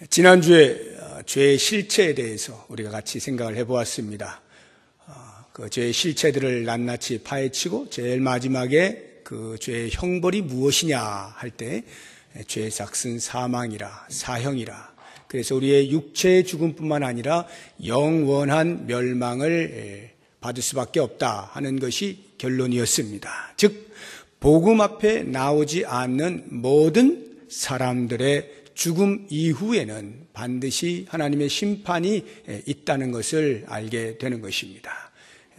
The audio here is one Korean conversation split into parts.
지난주에 죄의 실체에 대해서 우리가 같이 생각을 해보았습니다. 그 죄의 실체들을 낱낱이 파헤치고 제일 마지막에 그 죄의 형벌이 무엇이냐 할 때 죄의 삭은 사망이라, 사형이라. 그래서 우리의 육체의 죽음뿐만 아니라 영원한 멸망을 받을 수밖에 없다 하는 것이 결론이었습니다. 즉 복음 앞에 나오지 않는 모든 사람들의 죽음 이후에는 반드시 하나님의 심판이 있다는 것을 알게 되는 것입니다.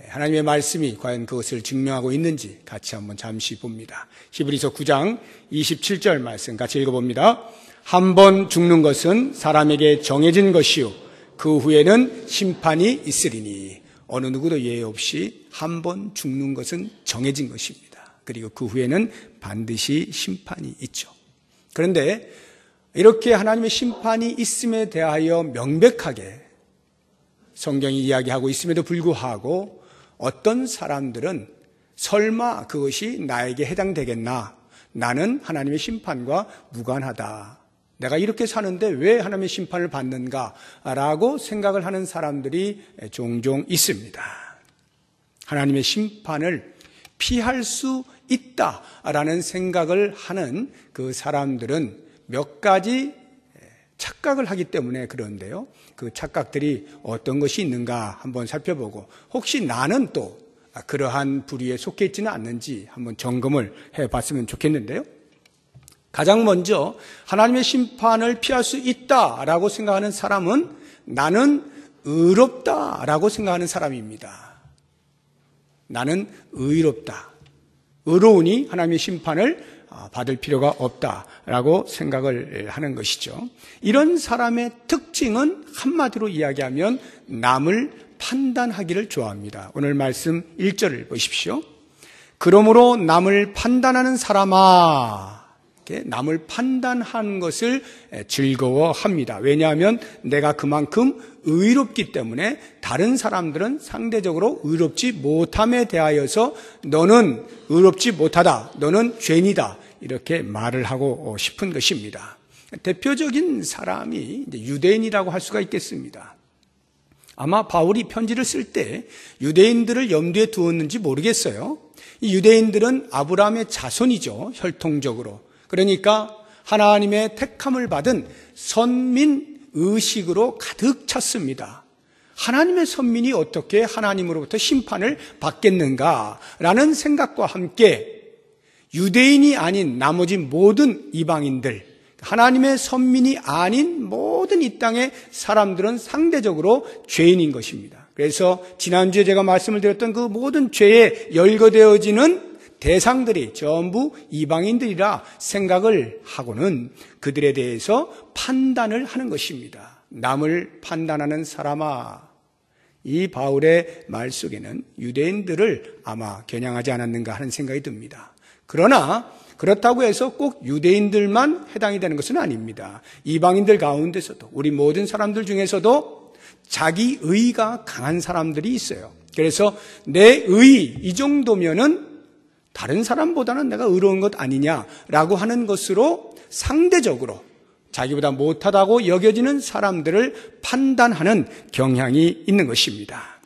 하나님의 말씀이 과연 그것을 증명하고 있는지 같이 한번 잠시 봅니다. 히브리서 9장 27절 말씀 같이 읽어봅니다. 한 번 죽는 것은 사람에게 정해진 것이요 그 후에는 심판이 있으리니 어느 누구도 예외 없이 한 번 죽는 것은 정해진 것입니다. 그리고 그 후에는 반드시 심판이 있죠. 그런데 이렇게 하나님의 심판이 있음에 대하여 명백하게 성경이 이야기하고 있음에도 불구하고 어떤 사람들은 설마 그것이 나에게 해당되겠나? 나는 하나님의 심판과 무관하다. 내가 이렇게 사는데 왜 하나님의 심판을 받는가? 라고 생각을 하는 사람들이 종종 있습니다. 하나님의 심판을 피할 수 있다라는 생각을 하는 그 사람들은 몇 가지 착각을 하기 때문에 그런데요. 그 착각들이 어떤 것이 있는가 한번 살펴보고 혹시 나는 또 그러한 부류에 속해 있지는 않는지 한번 점검을 해봤으면 좋겠는데요. 가장 먼저 하나님의 심판을 피할 수 있다라고 생각하는 사람은 나는 의롭다라고 생각하는 사람입니다. 나는 의롭다. 의로우니 하나님의 심판을 받을 필요가 없다라고 생각을 하는 것이죠. 이런 사람의 특징은 한마디로 이야기하면 남을 판단하기를 좋아합니다. 오늘 말씀 1절을 보십시오. 그러므로 남을 판단하는 사람아, 남을 판단하는 것을 즐거워합니다. 왜냐하면 내가 그만큼 의롭기 때문에 다른 사람들은 상대적으로 의롭지 못함에 대하여서 너는 의롭지 못하다, 너는 죄인이다 이렇게 말을 하고 싶은 것입니다. 대표적인 사람이 유대인이라고 할 수가 있겠습니다. 아마 바울이 편지를 쓸 때 유대인들을 염두에 두었는지 모르겠어요. 이 유대인들은 아브라함의 자손이죠. 혈통적으로. 그러니까 하나님의 택함을 받은 선민 의식으로 가득 찼습니다. 하나님의 선민이 어떻게 하나님으로부터 심판을 받겠는가라는 생각과 함께 유대인이 아닌 나머지 모든 이방인들, 하나님의 선민이 아닌 모든 이 땅의 사람들은 상대적으로 죄인인 것입니다. 그래서 지난주에 제가 말씀을 드렸던 그 모든 죄에 열거되어지는 대상들이 전부 이방인들이라 생각을 하고는 그들에 대해서 판단을 하는 것입니다. 남을 판단하는 사람아, 이 바울의 말 속에는 유대인들을 아마 겨냥하지 않았는가 하는 생각이 듭니다. 그러나 그렇다고 해서 꼭 유대인들만 해당이 되는 것은 아닙니다. 이방인들 가운데서도 우리 모든 사람들 중에서도 자기 의가 강한 사람들이 있어요. 그래서 내 의 이 정도면은 다른 사람보다는 내가 의로운 것 아니냐라고 하는 것으로 상대적으로 자기보다 못하다고 여겨지는 사람들을 판단하는 경향이 있는 것입니다.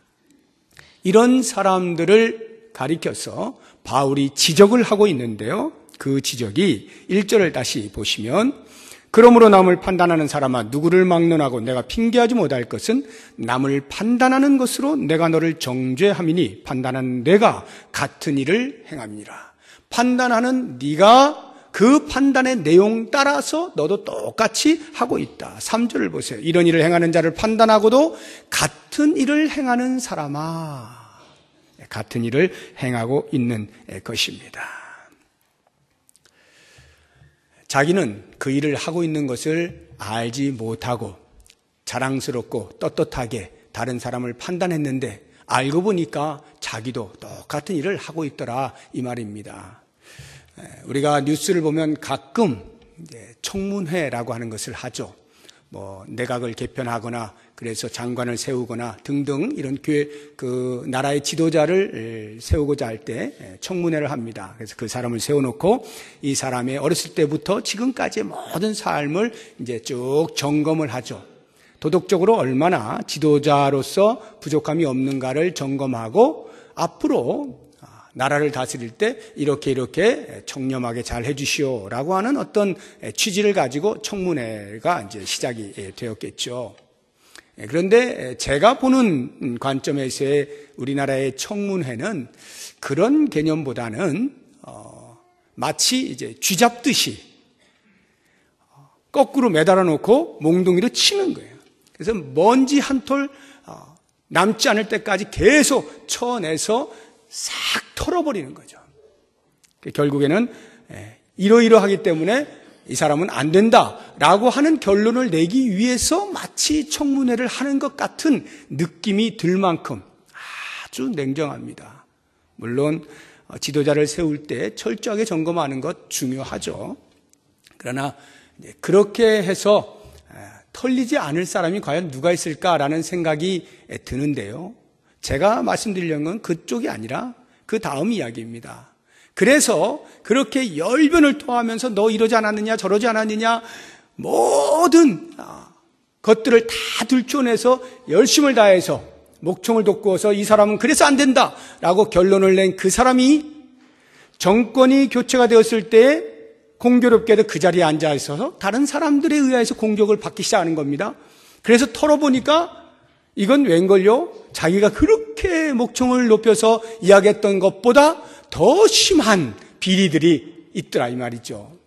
이런 사람들을 가리켜서 바울이 지적을 하고 있는데요. 그 지적이 1절을 다시 보시면 그러므로 남을 판단하는 사람아 누구를 막론하고 내가 핑계하지 못할 것은 남을 판단하는 것으로 내가 너를 정죄함이니 판단하는 내가 같은 일을 행함이니라. 판단하는 네가 그 판단의 내용 따라서 너도 똑같이 하고 있다. 3절을 보세요. 이런 일을 행하는 자를 판단하고도 같은 일을 행하는 사람아, 같은 일을 행하고 있는 것입니다. 자기는 그 일을 하고 있는 것을 알지 못하고 자랑스럽고 떳떳하게 다른 사람을 판단했는데 알고 보니까 자기도 똑같은 일을 하고 있더라 이 말입니다. 우리가 뉴스를 보면 가끔 청문회라고 하는 것을 하죠. 내각을 개편하거나 그래서 장관을 세우거나 등등 이런 나라의 지도자를 세우고자 할 때 청문회를 합니다. 그래서 그 사람을 세워놓고 이 사람의 어렸을 때부터 지금까지의 모든 삶을 이제 쭉 점검을 하죠. 도덕적으로 얼마나 지도자로서 부족함이 없는가를 점검하고 앞으로 나라를 다스릴 때 이렇게 청렴하게 잘 해주시오라고 하는 어떤 취지를 가지고 청문회가 이제 시작이 되었겠죠. 그런데 제가 보는 관점에서의 우리나라의 청문회는 그런 개념보다는 마치 이제 쥐잡듯이 거꾸로 매달아 놓고 몽둥이로 치는 거예요. 그래서 먼지 한 톨 남지 않을 때까지 계속 쳐내서 싹 털어버리는 거죠. 결국에는 이러이러하기 때문에 이 사람은 안 된다라고 하는 결론을 내기 위해서 마치 청문회를 하는 것 같은 느낌이 들 만큼 아주 냉정합니다. 물론 지도자를 세울 때 철저하게 점검하는 것 중요하죠. 그러나 그렇게 해서 털리지 않을 사람이 과연 누가 있을까라는 생각이 드는데요. 제가 말씀드리려는 건 그쪽이 아니라 그 다음 이야기입니다. 그래서 그렇게 열변을 토하면서 너 이러지 않았느냐 저러지 않았느냐 모든 것들을 다 들춰내서 열심을 다해서 목청을 돋구어서 이 사람은 그래서 안 된다라고 결론을 낸 그 사람이 정권이 교체가 되었을 때 공교롭게도 그 자리에 앉아 있어서 다른 사람들에 의해서 공격을 받기 시작하는 겁니다. 그래서 털어보니까 이건 웬걸요? 자기가 그렇게 목청을 높여서 이야기했던 것보다 더 심한 비리들이 있더라 이 말이죠.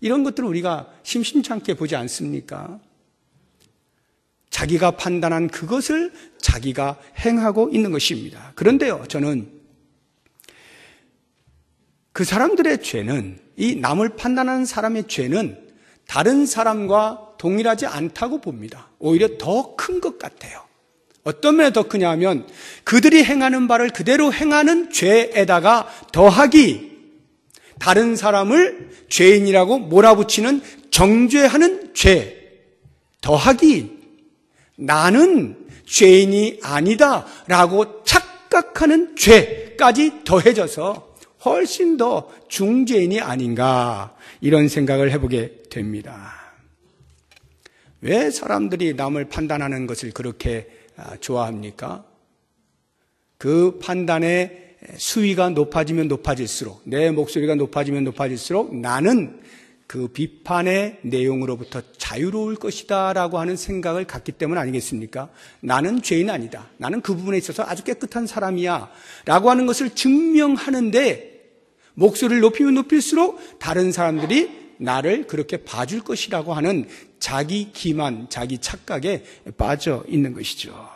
이런 것들을 우리가 심심찮게 보지 않습니까? 자기가 판단한 그것을 자기가 행하고 있는 것입니다. 그런데요, 저는 그 사람들의 죄는, 이 남을 판단하는 사람의 죄는 다른 사람과 동일하지 않다고 봅니다. 오히려 더 큰 것 같아요. 어떤 면에 더 크냐 하면 그들이 행하는 바를 그대로 행하는 죄에다가 더하기 다른 사람을 죄인이라고 몰아붙이는 정죄하는 죄 더하기 나는 죄인이 아니다라고 착각하는 죄까지 더해져서 훨씬 더 중죄인이 아닌가 이런 생각을 해보게 됩니다. 왜 사람들이 남을 판단하는 것을 그렇게 좋아합니까? 그 판단의 수위가 높아지면 높아질수록 내 목소리가 높아지면 높아질수록 나는 그 비판의 내용으로부터 자유로울 것이다 라고 하는 생각을 갖기 때문 아니겠습니까? 나는 죄인 아니다. 나는 그 부분에 있어서 아주 깨끗한 사람이야 라고 하는 것을 증명하는데 목소리를 높이면 높일수록 다른 사람들이 나를 그렇게 봐줄 것이라고 하는 자기 기만, 자기 착각에 빠져 있는 것이죠.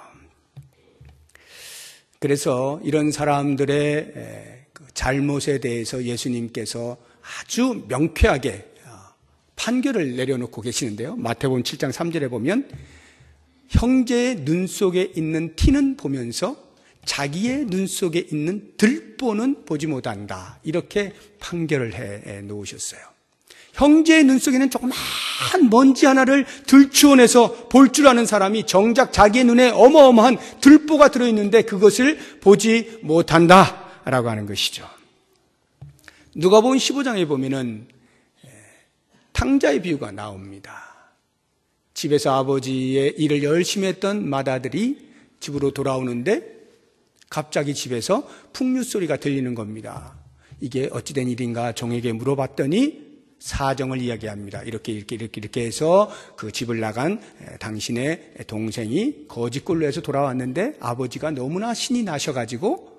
그래서 이런 사람들의 잘못에 대해서 예수님께서 아주 명쾌하게 판결을 내려놓고 계시는데요. 마태복음 7장 3절에 보면 형제의 눈 속에 있는 티는 보면서 자기의 눈 속에 있는 들보는 보지 못한다. 이렇게 판결을 해 놓으셨어요. 형제의 눈 속에는 조그만 먼지 하나를 들추어내서 볼 줄 아는 사람이 정작 자기의 눈에 어마어마한 들보가 들어있는데 그것을 보지 못한다라고 하는 것이죠. 누가복음 15장에 보면은 탕자의 비유가 나옵니다. 집에서 아버지의 일을 열심히 했던 맏아들이 집으로 돌아오는데 갑자기 집에서 풍류 소리가 들리는 겁니다. 이게 어찌된 일인가 종에게 물어봤더니 사정을 이야기합니다. 이렇게 해서 그 집을 나간 당신의 동생이 거짓골로 해서 돌아왔는데 아버지가 너무나 신이 나셔가지고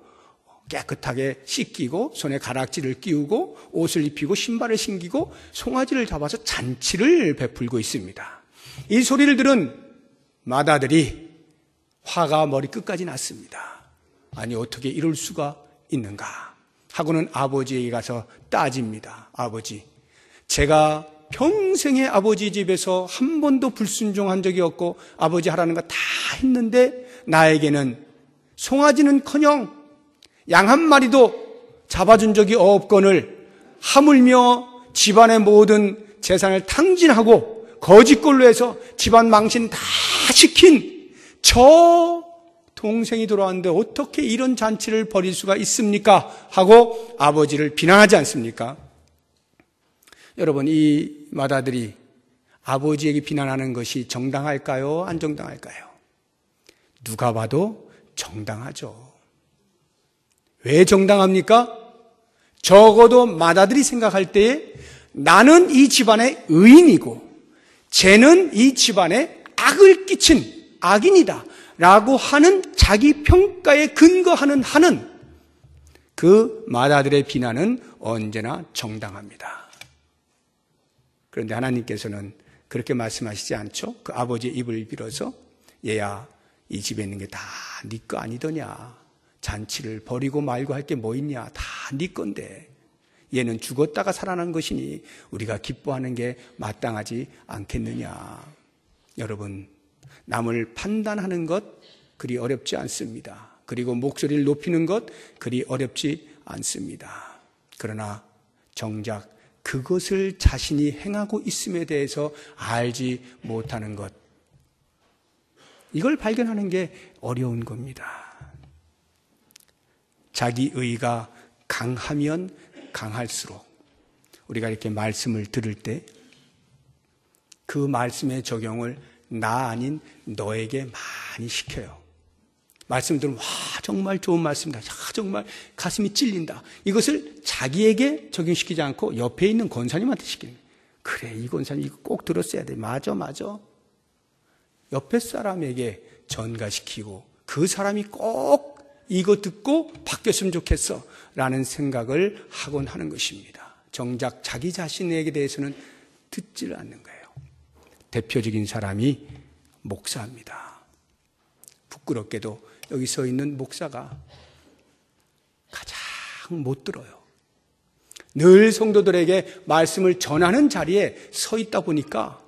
깨끗하게 씻기고 손에 가락지를 끼우고 옷을 입히고 신발을 신기고 송아지를 잡아서 잔치를 베풀고 있습니다. 이 소리를 들은 맏아들이 화가 머리끝까지 났습니다. 아니 어떻게 이럴 수가 있는가 하고는 아버지에게 가서 따집니다. 아버지, 제가 평생에 아버지 집에서 한 번도 불순종한 적이 없고 아버지 하라는 거 다 했는데 나에게는 송아지는커녕 양 한 마리도 잡아준 적이 없거늘 하물며 집안의 모든 재산을 탕진하고 거짓골로 해서 집안 망신 다 시킨 저 동생이 돌아왔는데 어떻게 이런 잔치를 벌일 수가 있습니까? 하고 아버지를 비난하지 않습니까? 여러분, 이 맏아들이 아버지에게 비난하는 것이 정당할까요? 안 정당할까요? 누가 봐도 정당하죠. 왜 정당합니까? 적어도 맏아들이 생각할 때에 나는 이 집안의 의인이고 쟤는 이 집안에 악을 끼친 악인이다 라고 하는 자기 평가에 근거하는 한은 그 맏아들의 비난은 언제나 정당합니다. 그런데 하나님께서는 그렇게 말씀하시지 않죠? 그 아버지의 입을 빌어서 얘야, 이 집에 있는 게 다 네 거 아니더냐? 잔치를 버리고 말고 할 게 뭐 있냐? 다 네 건데 얘는 죽었다가 살아난 것이니 우리가 기뻐하는 게 마땅하지 않겠느냐? 여러분, 남을 판단하는 것 그리 어렵지 않습니다. 그리고 목소리를 높이는 것 그리 어렵지 않습니다. 그러나 정작 그것을 자신이 행하고 있음에 대해서 알지 못하는 것, 이걸 발견하는 게 어려운 겁니다. 자기 의가 강하면 강할수록 우리가 이렇게 말씀을 들을 때 그 말씀의 적용을 나 아닌 너에게 많이 시켜요. 말씀 들으면 와, 정말 좋은 말씀이다. 야, 정말 가슴이 찔린다. 이것을 자기에게 적용시키지 않고 옆에 있는 권사님한테 시키는 거예요. 그래, 이 권사님 이거 꼭 들었어야 돼. 맞아. 옆에 사람에게 전가시키고 그 사람이 꼭 이거 듣고 바뀌었으면 좋겠어 라는 생각을 하곤 하는 것입니다. 정작 자기 자신에게 대해서는 듣지를 않는 거예요. 대표적인 사람이 목사입니다. 부끄럽게도 여기 서 있는 목사가 가장 못 들어요. 늘 성도들에게 말씀을 전하는 자리에 서 있다 보니까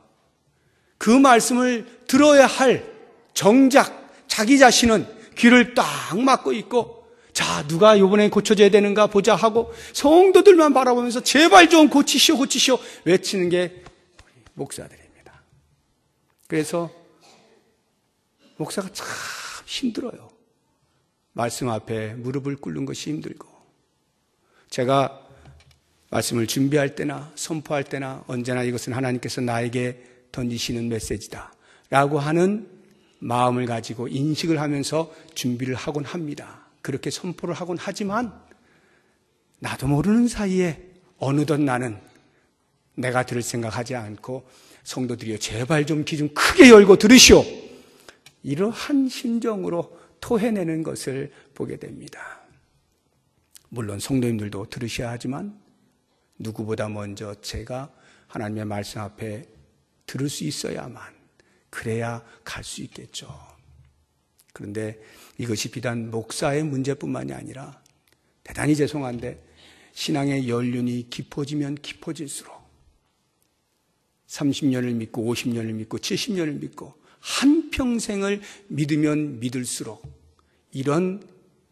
그 말씀을 들어야 할 정작 자기 자신은 귀를 딱 막고 있고, 자, 누가 이번에 고쳐져야 되는가 보자 하고 성도들만 바라보면서 제발 좀 고치시오 외치는 게 목사들입니다. 그래서 목사가 참 힘들어요. 말씀 앞에 무릎을 꿇는 것이 힘들고, 제가 말씀을 준비할 때나 선포할 때나 언제나 이것은 하나님께서 나에게 던지시는 메시지다 라고 하는 마음을 가지고 인식을 하면서 준비를 하곤 합니다. 그렇게 선포를 하곤 하지만 나도 모르는 사이에 어느덧 나는 내가 들을 생각하지 않고 성도들이여 제발 좀 귀 좀 크게 열고 들으시오, 이러한 심정으로 토해내는 것을 보게 됩니다. 물론 성도님들도 들으셔야 하지만 누구보다 먼저 제가 하나님의 말씀 앞에 들을 수 있어야만, 그래야 갈 수 있겠죠. 그런데 이것이 비단 목사의 문제뿐만이 아니라, 대단히 죄송한데 신앙의 연륜이 깊어지면 깊어질수록 30년을 믿고 50년을 믿고 70년을 믿고 한평생을 믿으면 믿을수록 이런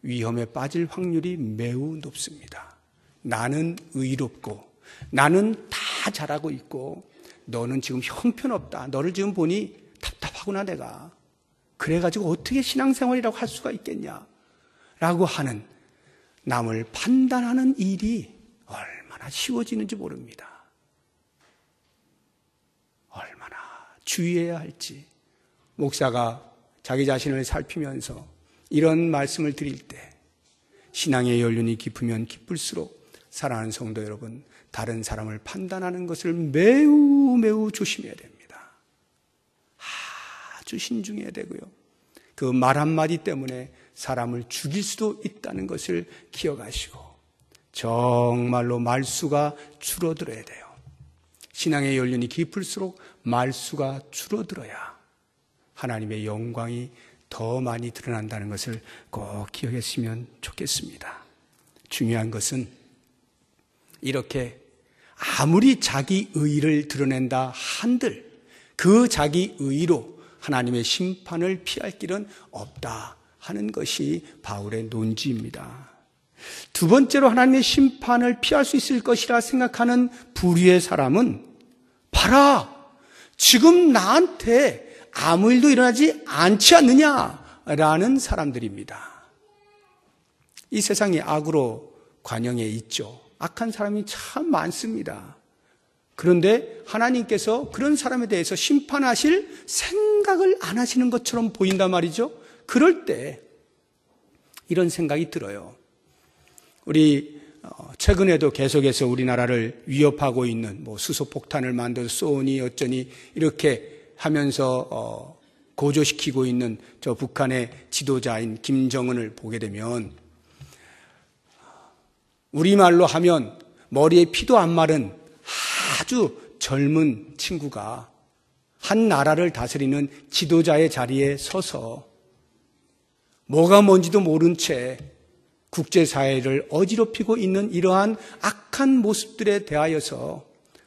위험에 빠질 확률이 매우 높습니다. 나는 의롭고 나는 다 잘하고 있고 너는 지금 형편없다. 너를 지금 보니 답답하구나 내가. 그래가지고 어떻게 신앙생활이라고 할 수가 있겠냐 라고 하는 남을 판단하는 일이 얼마나 쉬워지는지 모릅니다. 얼마나 주의해야 할지. 목사가 자기 자신을 살피면서 이런 말씀을 드릴 때 신앙의 연륜이 깊으면 깊을수록 사랑하는 성도 여러분, 다른 사람을 판단하는 것을 매우 조심해야 됩니다. 아주 신중해야 되고요. 그 말 한마디 때문에 사람을 죽일 수도 있다는 것을 기억하시고 정말로 말수가 줄어들어야 돼요. 신앙의 연륜이 깊을수록 말수가 줄어들어야 하나님의 영광이 더 많이 드러난다는 것을 꼭 기억했으면 좋겠습니다. 중요한 것은 이렇게 아무리 자기 의를 드러낸다 한들 그 자기 의로 하나님의 심판을 피할 길은 없다 하는 것이 바울의 논지입니다. 두 번째로 하나님의 심판을 피할 수 있을 것이라 생각하는 부류의 사람은, 봐라! 지금 나한테 아무 일도 일어나지 않지 않느냐라는 사람들입니다. 이 세상이 악으로 관영해 있죠. 악한 사람이 참 많습니다. 그런데 하나님께서 그런 사람에 대해서 심판하실 생각을 안 하시는 것처럼 보인단 말이죠. 그럴 때 이런 생각이 들어요. 우리 최근에도 계속해서 우리나라를 위협하고 있는 수소폭탄을 만들어 쏘니 어쩌니 이렇게 하면서 고조시키고 있는 저 북한의 지도자인 김정은을 보게 되면 우리말로 하면 머리에 피도 안 마른 아주 젊은 친구가 한 나라를 다스리는 지도자의 자리에 서서 뭐가 뭔지도 모른 채 국제사회를 어지럽히고 있는 이러한 악한 모습들에 대하여서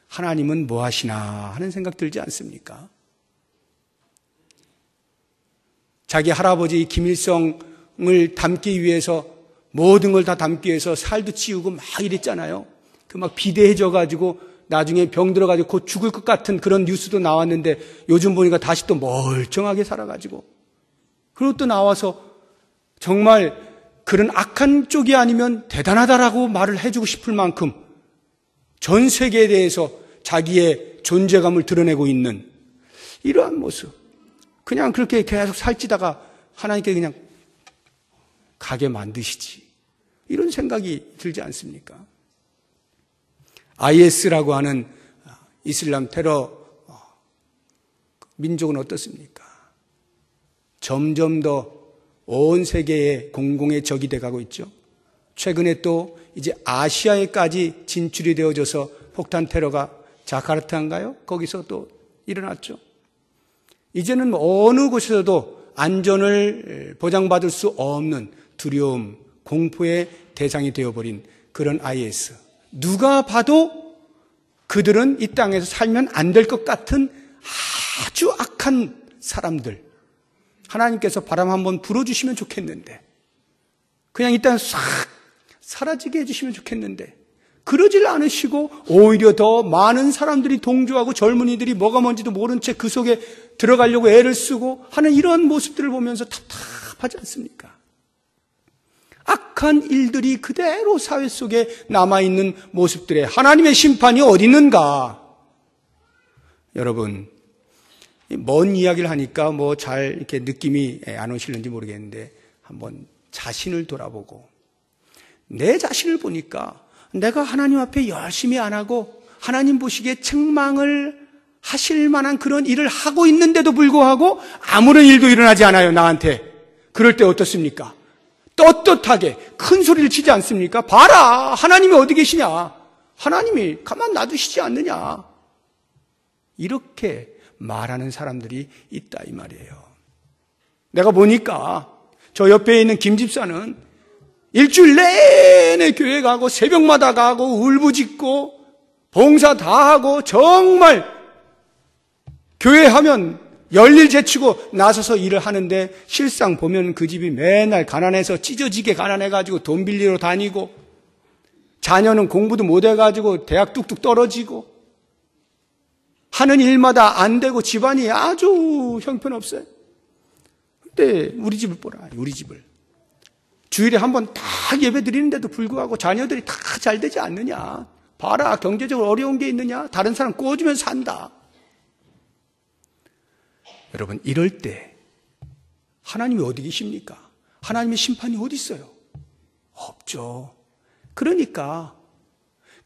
하나님은 뭐 하시나 하는 생각 들지 않습니까? 자기 할아버지 김일성을 담기 위해서 모든 걸 다 담기 위해서 살도 찌우고 막 이랬잖아요. 그 막 비대해져가지고 나중에 병 들어가지고 곧 죽을 것 같은 그런 뉴스도 나왔는데 요즘 보니까 다시 또 멀쩡하게 살아가지고 그리고 또 나와서 정말 그런 악한 쪽이 아니면 대단하다라고 말을 해주고 싶을 만큼 전 세계에 대해서 자기의 존재감을 드러내고 있는 이러한 모습. 그냥 그렇게 계속 살찌다가 하나님께 그냥 가게 만드시지. 이런 생각이 들지 않습니까? IS라고 하는 이슬람 테러 민족은 어떻습니까? 점점 더 온 세계의 공공의 적이 돼가고 있죠. 최근에 또 이제 아시아에까지 진출이 되어져서 폭탄 테러가 자카르타인가요? 거기서 또 일어났죠. 이제는 어느 곳에서도 안전을 보장받을 수 없는 두려움, 공포의 대상이 되어버린 그런 IS. 누가 봐도 그들은 이 땅에서 살면 안 될 것 같은 아주 악한 사람들. 하나님께서 바람 한번 불어주시면 좋겠는데 그냥 이 땅에서 싹 사라지게 해주시면 좋겠는데 그러질 않으시고 오히려 더 많은 사람들이 동조하고 젊은이들이 뭐가 뭔지도 모른 채 그 속에 들어가려고 애를 쓰고 하는 이런 모습들을 보면서 답답하지 않습니까? 악한 일들이 그대로 사회 속에 남아있는 모습들에 하나님의 심판이 어디 있는가? 여러분, 먼 이야기를 하니까 잘 이렇게 느낌이 안 오시는지 모르겠는데 한번 자신을 돌아보고 내 자신을 보니까 내가 하나님 앞에 열심히 안 하고 하나님 보시기에 책망을 하실 만한 그런 일을 하고 있는데도 불구하고 아무런 일도 일어나지 않아요, 나한테. 그럴 때 어떻습니까? 떳떳하게 큰 소리를 치지 않습니까? 봐라, 하나님이 어디 계시냐? 하나님이 가만 놔두시지 않느냐? 이렇게 말하는 사람들이 있다 이 말이에요. 내가 보니까 저 옆에 있는 김 집사는 일주일 내내 교회 가고 새벽마다 가고 울부짖고 봉사 다 하고 정말 교회 하면 열일 제치고 나서서 일을 하는데 실상 보면 그 집이 맨날 가난해서 찢어지게 가난해가지고 돈 빌리러 다니고 자녀는 공부도 못해가지고 대학 뚝뚝 떨어지고 하는 일마다 안 되고 집안이 아주 형편없어요. 근데 우리 집을 보라, 우리 집을. 주일에 한 번 다 예배 드리는데도 불구하고 자녀들이 다 잘 되지 않느냐. 봐라, 경제적으로 어려운 게 있느냐. 다른 사람 꼬주면서 산다. 여러분, 이럴 때 하나님이 어디 계십니까? 하나님의 심판이 어디 있어요? 없죠. 그러니까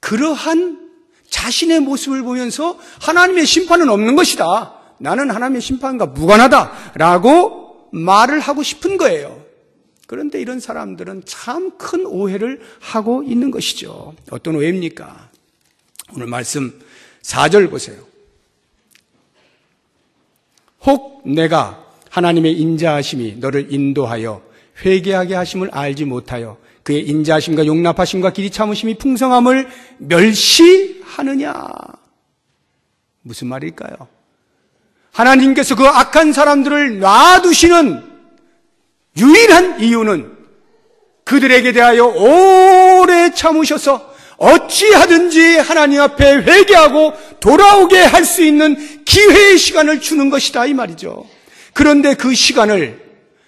그러한 자신의 모습을 보면서 하나님의 심판은 없는 것이다. 나는 하나님의 심판과 무관하다라고 말을 하고 싶은 거예요. 그런데 이런 사람들은 참 큰 오해를 하고 있는 것이죠. 어떤 오해입니까? 오늘 말씀 4절 보세요. 혹 내가 하나님의 인자하심이 너를 인도하여 회개하게 하심을 알지 못하여 그의 인자하심과 용납하심과 길이 참으심이 풍성함을 멸시하느냐. 무슨 말일까요? 하나님께서 그 악한 사람들을 놔두시는 유일한 이유는 그들에게 대하여 오래 참으셔서 어찌하든지 하나님 앞에 회개하고 돌아오게 할 수 있는 기회의 시간을 주는 것이다 이 말이죠. 그런데 그 시간을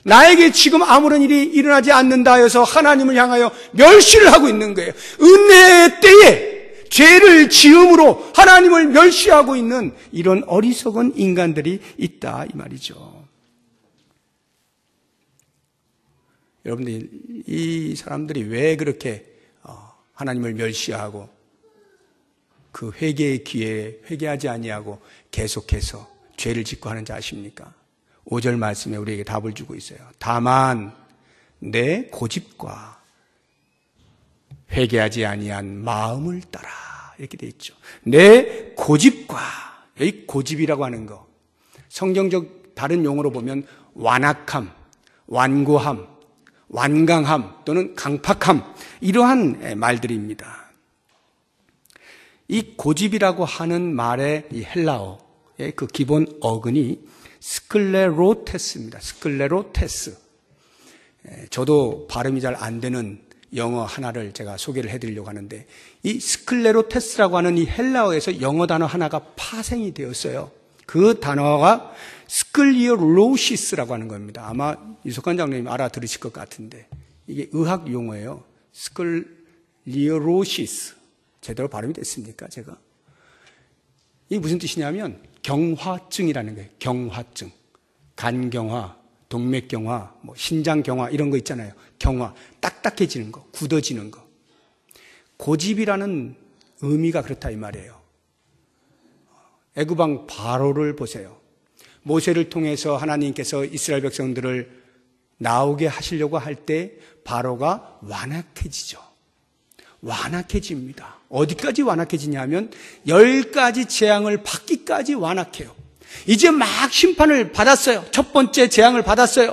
나에게 지금 아무런 일이 일어나지 않는다 해서 하나님을 향하여 멸시를 하고 있는 거예요. 은혜의 때에 죄를 지음으로 하나님을 멸시하고 있는 이런 어리석은 인간들이 있다 이 말이죠. 여러분들, 이 사람들이 왜 그렇게 하나님을 멸시하고 그 회개의 기회에 회개하지 아니하고 계속해서 죄를 짓고 하는지 아십니까? 5절 말씀에 우리에게 답을 주고 있어요. 다만 내 고집과 회개하지 아니한 마음을 따라, 이렇게 돼 있죠. 내 고집과, 여기 고집이라고 하는 거, 성경적 다른 용어로 보면 완악함, 완고함, 완강함 또는 강팍함, 이러한 말들입니다. 이 고집이라고 하는 말의 이 헬라어의 그 기본 어근이 스클레로테스입니다. 스클레로테스. 저도 발음이 잘 안 되는 영어 하나를 제가 소개를 해드리려고 하는데, 이 스클레로테스라고 하는 이 헬라어에서 영어 단어 하나가 파생이 되었어요. 그 단어가 스클리오로시스라고 하는 겁니다. 아마 유석환 장로님 알아들으실 것 같은데, 이게 의학 용어예요. 스클리오로시스. 제대로 발음이 됐습니까, 제가? 이게 무슨 뜻이냐면 경화증이라는 거예요. 경화증. 간경화, 동맥경화, 신장경화 이런 거 있잖아요. 경화, 딱딱해지는 거, 굳어지는 거. 고집이라는 의미가 그렇다 이 말이에요. 애굽왕 바로를 보세요. 모세를 통해서 하나님께서 이스라엘 백성들을 나오게 하시려고 할 때 바로가 완악해지죠. 완악해집니다. 어디까지 완악해지냐면 10가지 재앙을 받기까지 완악해요. 이제 막 심판을 받았어요. 첫 번째 재앙을 받았어요.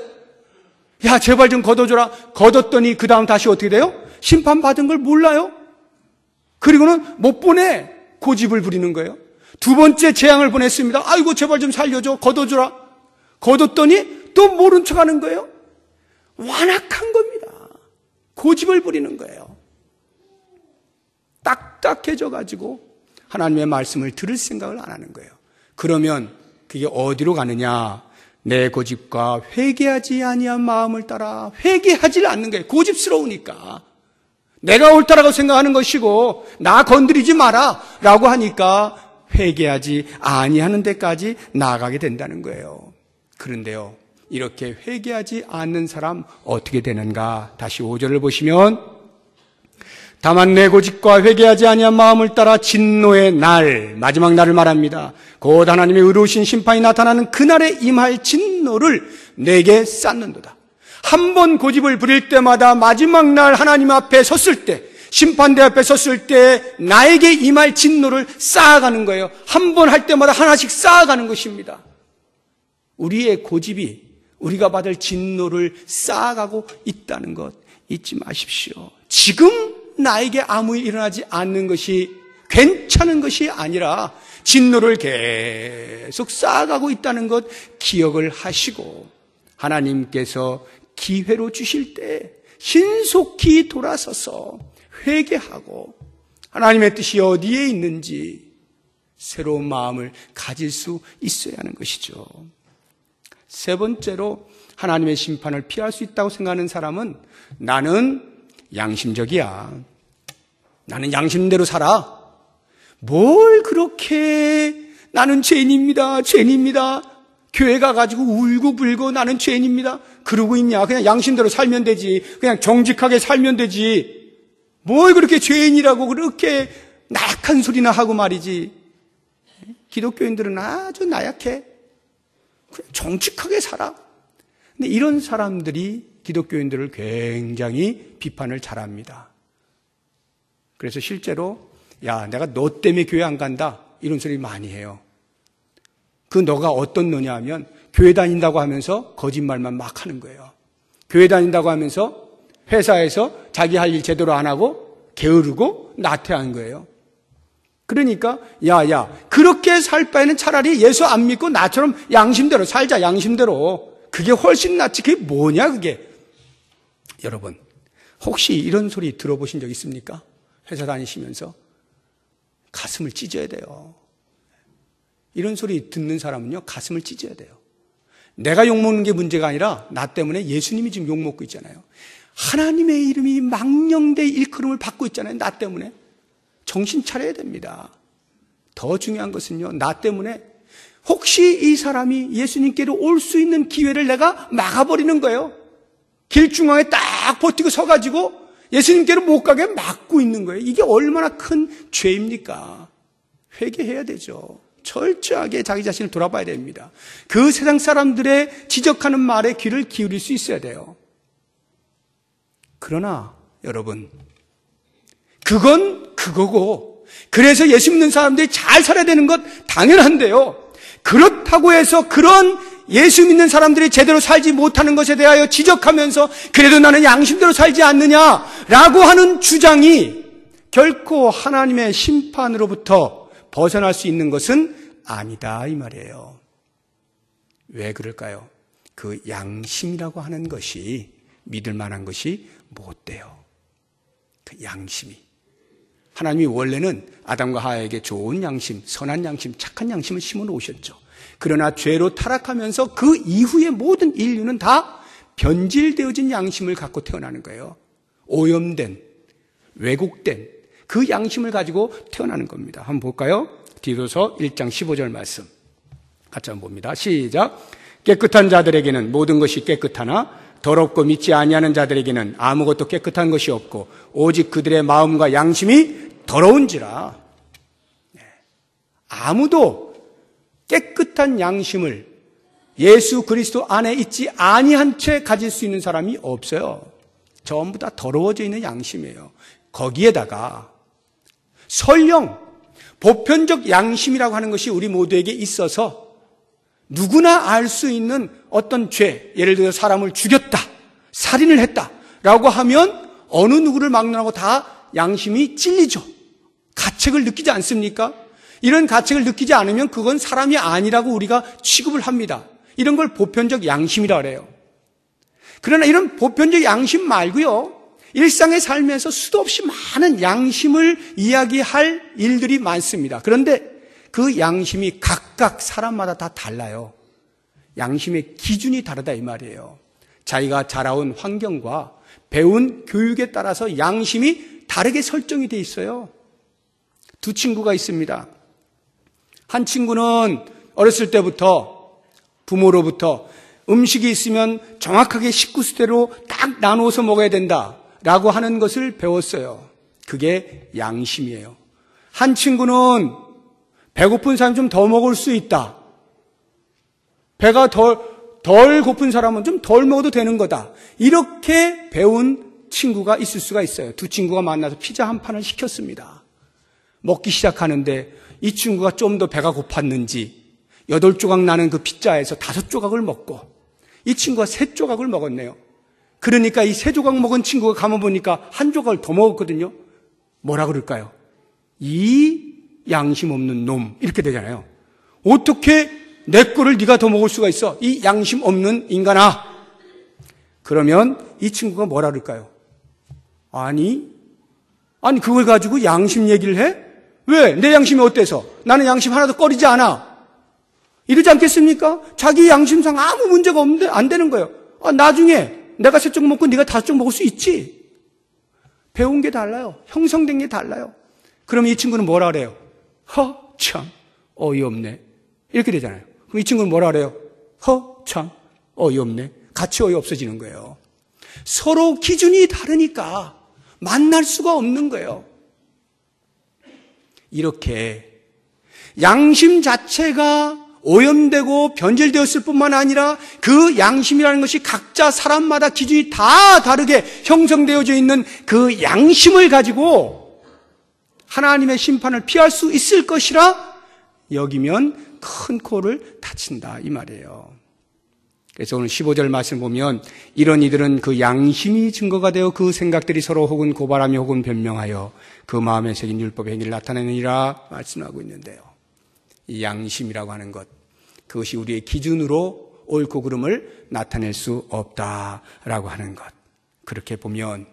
야, 제발 좀 걷어줘라. 걷었더니 그 다음 다시 어떻게 돼요? 심판받은 걸 몰라요. 그리고는 못 보내. 고집을 부리는 거예요. 두 번째 재앙을 보냈습니다. 아이고 제발 좀 살려줘. 걷어줘라. 걷었더니 또 모른 척하는 거예요. 완악한 겁니다. 고집을 부리는 거예요. 딱딱해져 가지고 하나님의 말씀을 들을 생각을 안 하는 거예요. 그러면 그게 어디로 가느냐? 내 고집과 회개하지 아니한 마음을 따라 회개하지 않는 거예요. 고집스러우니까. 내가 옳다라고 생각하는 것이고 나 건드리지 마라 라고 하니까 회개하지 아니하는 데까지 나아가게 된다는 거예요. 그런데요, 이렇게 회개하지 않는 사람 어떻게 되는가? 다시 5절을 보시면, 다만 내 고집과 회개하지 아니한 마음을 따라 진노의 날, 마지막 날을 말합니다. 곧 하나님의 의로우신 심판이 나타나는 그날에 임할 진노를 내게 쌓는도다. 한 번 고집을 부릴 때마다 마지막 날 하나님 앞에 섰을 때, 심판대 앞에 섰을 때 나에게 임할 진노를 쌓아가는 거예요. 한 번 할 때마다 하나씩 쌓아가는 것입니다. 우리의 고집이 우리가 받을 진노를 쌓아가고 있다는 것 잊지 마십시오. 지금 나에게 아무 일 일어나지 않는 것이 괜찮은 것이 아니라 진노를 계속 쌓아가고 있다는 것 기억을 하시고, 하나님께서 기회로 주실 때 신속히 돌아서서 회개하고 하나님의 뜻이 어디에 있는지 새로운 마음을 가질 수 있어야 하는 것이죠. 세 번째로, 하나님의 심판을 피할 수 있다고 생각하는 사람은 나는 양심적이야. 나는 양심대로 살아. 뭘 그렇게 나는 죄인입니다. 죄인입니다. 교회 가가지고 울고 불고 나는 죄인입니다. 그러고 있냐. 그냥 양심대로 살면 되지. 그냥 정직하게 살면 되지. 뭘 그렇게 죄인이라고 그렇게 나약한 소리나 하고 말이지. 기독교인들은 아주 나약해. 그냥 정직하게 살아. 근데 이런 사람들이 기독교인들을 굉장히 비판을 잘합니다. 그래서 실제로 야, 내가 너 때문에 교회 안 간다 이런 소리 많이 해요. 그 너가 어떤 너냐 하면 교회 다닌다고 하면서 거짓말만 막 하는 거예요. 교회 다닌다고 하면서 회사에서 자기 할 일 제대로 안 하고 게으르고 나태한 거예요. 그러니까 야 그렇게 살 바에는 차라리 예수 안 믿고 나처럼 양심대로 살자. 양심대로. 그게 훨씬 낫지. 그게 뭐냐 그게. 여러분, 혹시 이런 소리 들어보신 적 있습니까? 회사 다니시면서 가슴을 찢어야 돼요. 이런 소리 듣는 사람은요, 가슴을 찢어야 돼요. 내가 욕먹는 게 문제가 아니라 나 때문에 예수님이 지금 욕먹고 있잖아요. 하나님의 이름이 망령되이 일컬음을 받고 있잖아요. 나 때문에. 정신 차려야 됩니다. 더 중요한 것은요, 나 때문에 혹시 이 사람이 예수님께로 올 수 있는 기회를 내가 막아버리는 거예요. 길 중앙에 딱 버티고 서가지고 예수님께로 못 가게 막고 있는 거예요. 이게 얼마나 큰 죄입니까? 회개해야 되죠. 철저하게 자기 자신을 돌아봐야 됩니다. 그 세상 사람들의 지적하는 말에 귀를 기울일 수 있어야 돼요. 그러나 여러분, 그건 그거고, 그래서 예수 믿는 사람들이 잘 살아야 되는 것 당연한데요. 그렇다고 해서 그런 예수 믿는 사람들이 제대로 살지 못하는 것에 대하여 지적하면서 그래도 나는 양심대로 살지 않느냐라고 하는 주장이 결코 하나님의 심판으로부터 벗어날 수 있는 것은 아니다 이 말이에요. 왜 그럴까요? 그 양심이라고 하는 것이 믿을 만한 것이 못 돼요. 그 양심이. 하나님이 원래는 아담과 하와에게 좋은 양심, 선한 양심, 착한 양심을 심어 놓으셨죠. 그러나 죄로 타락하면서 그 이후의 모든 인류는 다 변질되어진 양심을 갖고 태어나는 거예요. 오염된, 왜곡된 그 양심을 가지고 태어나는 겁니다. 한번 볼까요? 디도서 1장 15절 말씀 같이 한번 봅니다. 시작. 깨끗한 자들에게는 모든 것이 깨끗하나 더럽고 믿지 아니하는 자들에게는 아무것도 깨끗한 것이 없고 오직 그들의 마음과 양심이 더러운지라. 아무도 깨끗한 양심을 예수 그리스도 안에 있지 아니한 채 가질 수 있는 사람이 없어요. 전부 다 더러워져 있는 양심이에요. 거기에다가 설령 보편적 양심이라고 하는 것이 우리 모두에게 있어서 누구나 알 수 있는 어떤 죄, 예를 들어 사람을 죽였다, 살인을 했다라고 하면 어느 누구를 막론하고 다 양심이 찔리죠. 가책을 느끼지 않습니까? 이런 가책을 느끼지 않으면 그건 사람이 아니라고 우리가 취급을 합니다. 이런 걸 보편적 양심이라 그래요. 그러나 이런 보편적 양심 말고요, 일상의 삶에서 수도 없이 많은 양심을 이야기할 일들이 많습니다. 그런데 그 양심이 각각 사람마다 다 달라요. 양심의 기준이 다르다 이 말이에요. 자기가 자라온 환경과 배운 교육에 따라서 양심이 다르게 설정이 돼 있어요. 두 친구가 있습니다. 한 친구는 어렸을 때부터 부모로부터 음식이 있으면 정확하게 식구수대로 딱 나누어서 먹어야 된다라고 하는 것을 배웠어요. 그게 양심이에요. 한 친구는 배고픈 사람 좀 더 먹을 수 있다. 배가 덜 고픈 사람은 좀 덜 먹어도 되는 거다. 이렇게 배운 친구가 있을 수가 있어요. 두 친구가 만나서 피자 한 판을 시켰습니다. 먹기 시작하는데 이 친구가 좀 더 배가 고팠는지 8조각 나는 그 피자에서 5조각을 먹고 이 친구가 3조각을 먹었네요. 그러니까 이 3조각 먹은 친구가 가만 보니까 1조각을 더 먹었거든요. 뭐라 그럴까요? 이 양심 없는 놈, 이렇게 되잖아요. 어떻게 내 거를 네가 더 먹을 수가 있어? 이 양심 없는 인간아. 그러면 이 친구가 뭐라 그럴까요? 아니 그걸 가지고 양심 얘기를 해? 왜? 내 양심이 어때서? 나는 양심 하나도 꺼리지 않아. 이러지 않겠습니까? 자기 양심상 아무 문제가 없는데 안 되는 거예요. 나중에 내가 3쪽 먹고 네가 5쪽 먹을 수 있지. 배운 게 달라요. 형성된 게 달라요. 그럼 이 친구는 뭐라 그래요? 참 어이없네. 이렇게 되잖아요. 그럼 이 친구는 뭐라 그래요? 참 어이없네. 같이 어이없어지는 거예요. 서로 기준이 다르니까 만날 수가 없는 거예요. 이렇게 양심 자체가 오염되고 변질되었을 뿐만 아니라 그 양심이라는 것이 각자 사람마다 기준이 다 다르게 형성되어져 있는 그 양심을 가지고 하나님의 심판을 피할 수 있을 것이라 여기면 큰 코를 다친다 이 말이에요. 그래서 오늘 15절 말씀 보면 이런 이들은 그 양심이 증거가 되어 그 생각들이 서로 혹은 고발하며 혹은 변명하여 그 마음에 새긴 율법의 행위를 나타내느니라 말씀하고 있는데요. 이 양심이라고 하는 것, 그것이 우리의 기준으로 옳고 그름을 나타낼 수 없다라고 하는 것. 그렇게 보면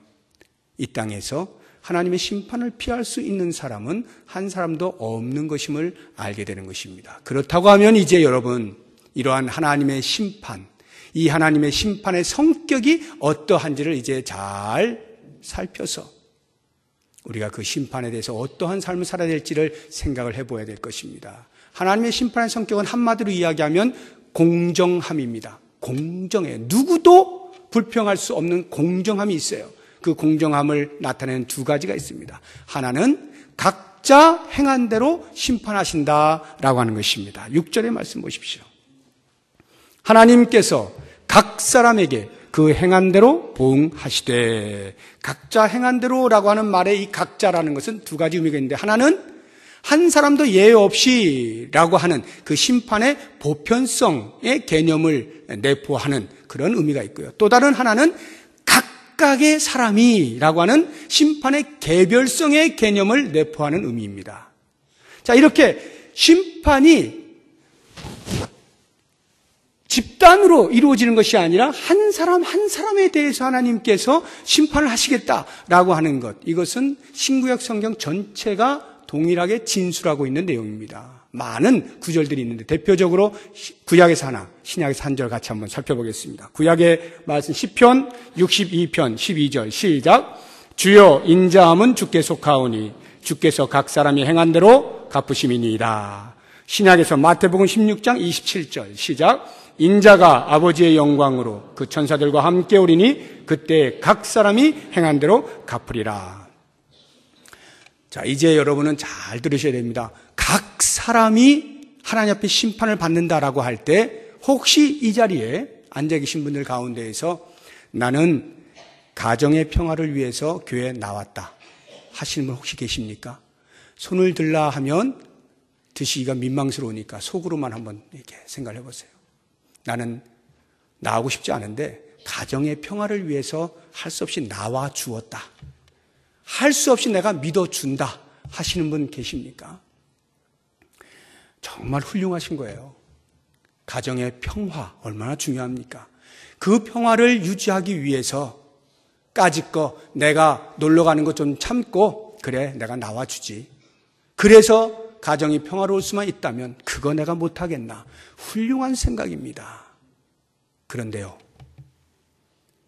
이 땅에서 하나님의 심판을 피할 수 있는 사람은 한 사람도 없는 것임을 알게 되는 것입니다. 그렇다고 하면 이제 여러분, 이러한 하나님의 심판, 이 하나님의 심판의 성격이 어떠한지를 이제 잘 살펴서 우리가 그 심판에 대해서 어떠한 삶을 살아야 될지를 생각을 해봐야 될 것입니다. 하나님의 심판의 성격은 한마디로 이야기하면 공정함입니다. 공정해요. 누구도 불평할 수 없는 공정함이 있어요. 그 공정함을 나타내는 두 가지가 있습니다. 하나는 각자 행한 대로 심판하신다라고 하는 것입니다. 6절의 말씀 보십시오. 하나님께서 각 사람에게 그 행한 대로 보응하시되, 각자 행한 대로라고 하는 말에 이 각자라는 것은 두 가지 의미가 있는데, 하나는 한 사람도 예외 없이라고 하는 그 심판의 보편성의 개념을 내포하는 그런 의미가 있고요. 또 다른 하나는 각각의 사람이라고 하는 심판의 개별성의 개념을 내포하는 의미입니다. 자, 이렇게 심판이 집단으로 이루어지는 것이 아니라 한 사람 한 사람에 대해서 하나님께서 심판을 하시겠다라고 하는 것, 이것은 신구약 성경 전체가 동일하게 진술하고 있는 내용입니다. 많은 구절들이 있는데 대표적으로 구약에서 하나, 신약에서 한 절 같이 한번 살펴보겠습니다. 구약의 말씀 시편 62편 12절 시작. 주여 인자함은 주께 속하오니 주께서 각 사람이 행한 대로 갚으심이니이다. 신약에서 마태복음 16장 27절 시작. 인자가 아버지의 영광으로 그 천사들과 함께 오리니 그때 각 사람이 행한 대로 갚으리라. 자, 이제 여러분은 잘 들으셔야 됩니다. 각 사람이 하나님 앞에 심판을 받는다라고 할 때 혹시 이 자리에 앉아 계신 분들 가운데에서 나는 가정의 평화를 위해서 교회에 나왔다 하시는 분 혹시 계십니까? 손을 들라 하면 드시기가 민망스러우니까 속으로만 한번 이렇게 생각을 해보세요. 나는 나오고 싶지 않은데 가정의 평화를 위해서 할 수 없이 나와 주었다. 할 수 없이 내가 믿어준다 하시는 분 계십니까? 정말 훌륭하신 거예요. 가정의 평화 얼마나 중요합니까? 그 평화를 유지하기 위해서 까짓거 내가 놀러 가는 거 좀 참고 그래 내가 나와주지. 그래서 가정이 평화로울 수만 있다면 그거 내가 못하겠나. 훌륭한 생각입니다. 그런데요,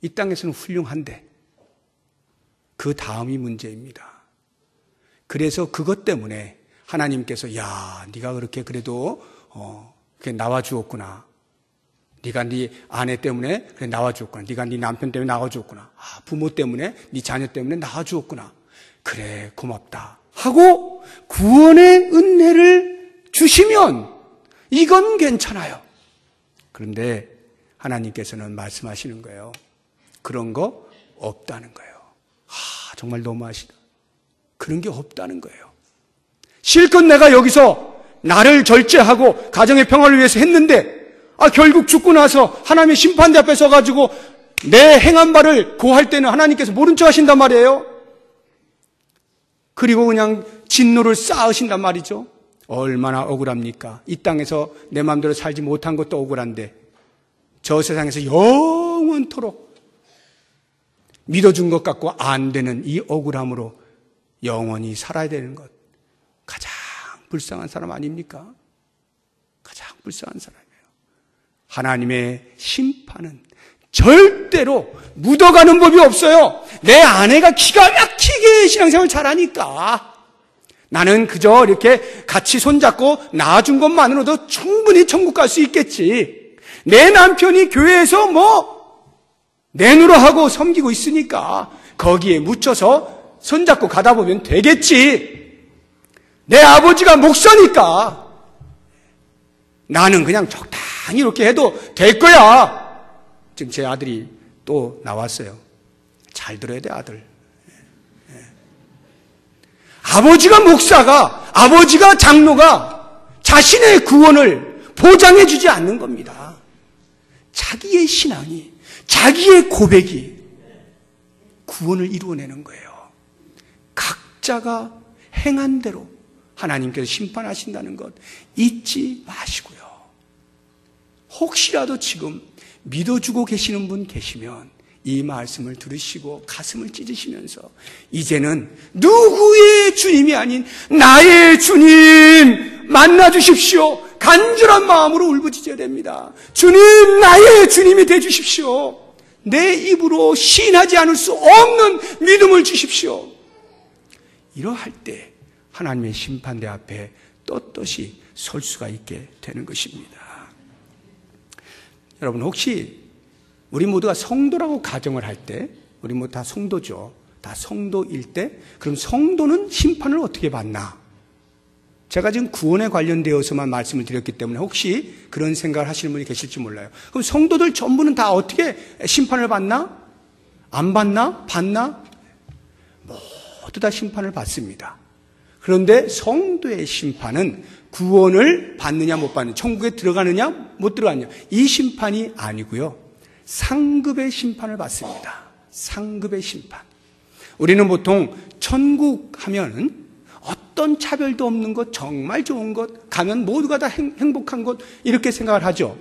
이 땅에서는 훌륭한데 그 다음이 문제입니다. 그래서 그것 때문에 하나님께서 야, 네가 그렇게 그래도 그렇게 나와주었구나. 네가 네 아내 때문에 그래 나와주었구나. 네가 네 남편 때문에 나와주었구나. 부모 때문에 네 자녀 때문에 나와주었구나. 그래 고맙다 하고 구원의 은혜를 주시면 이건 괜찮아요. 그런데 하나님께서는 말씀하시는 거예요. 그런 거 없다는 거예요. 정말 너무하시다. 그런 게 없다는 거예요. 실컷 내가 여기서 나를 절제하고 가정의 평화를 위해서 했는데 결국 죽고 나서 하나님의 심판대 앞에 서가지고 내 행한 바를 고할 때는 하나님께서 모른 척 하신단 말이에요. 그리고 그냥 진노를 쌓으신단 말이죠. 얼마나 억울합니까? 이 땅에서 내 마음대로 살지 못한 것도 억울한데 저 세상에서 영원토록 믿어준 것 같고 안 되는 이 억울함으로 영원히 살아야 되는 것, 가장 불쌍한 사람 아닙니까? 가장 불쌍한 사람이에요. 하나님의 심판은 절대로 묻어가는 법이 없어요. 내 아내가 기가 막히게 신앙생활 잘하니까 나는 그저 이렇게 같이 손잡고 낳아준 것만으로도 충분히 천국 갈 수 있겠지. 내 남편이 교회에서 내누라하고 섬기고 있으니까 거기에 묻혀서 손잡고 가다 보면 되겠지. 내 아버지가 목사니까 나는 그냥 적당히 이렇게 해도 될 거야. 지금 제 아들이 또 나왔어요. 잘 들어야 돼, 아들. 아버지가 목사가, 아버지가 장로가 자신의 구원을 보장해 주지 않는 겁니다. 자기의 신앙이, 자기의 고백이 구원을 이루어내는 거예요. 각자가 행한 대로 하나님께서 심판하신다는 것 잊지 마시고요. 혹시라도 지금 믿어주고 계시는 분 계시면 이 말씀을 들으시고 가슴을 찢으시면서 이제는 누구의 주님이 아닌 나의 주님 만나 주십시오. 간절한 마음으로 울부짖어야 됩니다. 주님, 나의 주님이 돼 주십시오. 내 입으로 시인하지 않을 수 없는 믿음을 주십시오. 이러할 때 하나님의 심판대 앞에 떳떳이 설 수가 있게 되는 것입니다. 여러분, 혹시 우리 모두가 성도라고 가정을 할 때, 우리 모두 다 성도죠. 다 성도일 때, 그럼 성도는 심판을 어떻게 받나? 제가 지금 구원에 관련되어서만 말씀을 드렸기 때문에 혹시 그런 생각을 하시는 분이 계실지 몰라요. 그럼 성도들 전부는 다 어떻게 심판을 받나? 안 받나? 받나? 모두 다 심판을 받습니다. 그런데 성도의 심판은 구원을 받느냐 못 받느냐, 천국에 들어가느냐 못 들어가느냐, 이 심판이 아니고요. 상급의 심판을 받습니다. 상급의 심판. 우리는 보통 천국 하면은 어떤 차별도 없는 것, 정말 좋은 것, 가면 모두가 다 행복한 것, 이렇게 생각을 하죠.